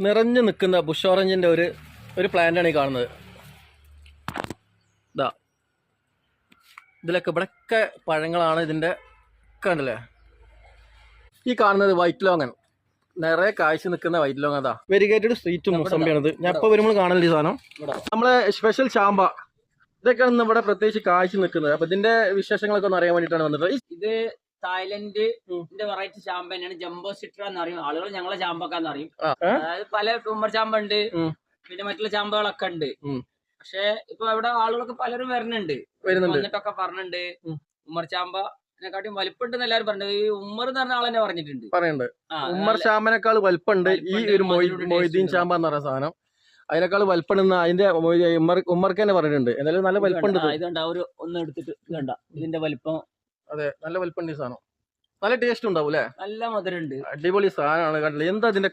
നിറഞ്ഞു നിൽക്കുന്ന ബുഷ് ഓറഞ്ചിന്റെ ഒരു പ്ലാന്റാണ് ഈ കാണുന്നത്. ഇതാ ഇതിലൊക്കെ ഇവിടെയൊക്കെ പഴങ്ങളാണ്. ഇതിന്റെ കണ്ടല്ലേ, ഈ കാണുന്നത് വൈറ്റ് ലോങ്ങൻ, നിറയെ കാഴ്ച നിൽക്കുന്ന വൈറ്റ് ലോങ്ങൻ. അതാ വെരിഗേറ്റഡ് സ്ട്രീറ്റ് മൂസമ്പിയാണിത്. ഞാൻ ഇപ്പോൾ വരുമ്പോൾ കാണലില്ല ഈ സാധനം. നമ്മളെ സ്പെഷ്യൽ ചാമ്പ, ഇതൊക്കെയാണ് ഇവിടെ പ്രത്യേകിച്ച് കാഴ്ച നിൽക്കുന്നത്. അപ്പൊ ഇതിന്റെ വിശേഷങ്ങളൊക്കെ ഒന്ന് അറിയാൻ വേണ്ടിയിട്ടാണ് വന്നിട്ടുള്ളത്. ഇത് തായ്ലൻഡിന്റെ വെറൈറ്റി ചാമ്പ തന്നെയാണ്. ജംബോ സിട്ര എന്ന് അറിയും ആളുകൾ, ഞങ്ങളെ ചാമ്പക്കാന്ന് അറിയും. അതായത് പല ഉമ്മർ ചാമ്പ ഉണ്ട്, പിന്നെ മറ്റുള്ള ചാമ്പകളൊക്കെ ഉണ്ട്. പക്ഷെ ഇപ്പൊ ഇവിടെ ആളുകളൊക്കെ പലരും വരുന്നുണ്ട്, വന്നിട്ടൊക്കെ പറഞ്ഞിട്ടുണ്ട് ഉമ്മർ ചാമ്പനെക്കാട്ടും വലിപ്പുണ്ടെന്ന് എല്ലാവരും പറഞ്ഞത്. ഈ ഉമ്മർ എന്ന് പറഞ്ഞ ആളെന്നെ പറയുന്നുണ്ട്. ഉമ്മർ ചാമ്പനേക്കാൾ വലിപ്പമുണ്ട് ഈ ഒരു മൊയ്തീൻ ചാമ്പ എന്ന് പറയുന്ന സാധനം. അതിനേക്കാൾ വലിപ്പമുണ്ടെന്ന് അതിന്റെ ഉമ്മർക്ക് തന്നെ പറഞ്ഞിട്ടുണ്ട്. എന്തായാലും നല്ല വലിപ്പമുണ്ട്. ഇതുണ്ട് ഒന്ന് എടുത്തിട്ട് കണ്ട ഇതിന്റെ വലിപ്പം. അതെ, നല്ല വലിപ്പമുണ്ട് ഈ സാധനം. നല്ല ടേസ്റ്റ് ഉണ്ടാവും അല്ലെ, നല്ല മധുരമുണ്ട്, അടിപൊളി സാധനമാണ്. കണ്ടില്ല എന്താ അതിന്റെ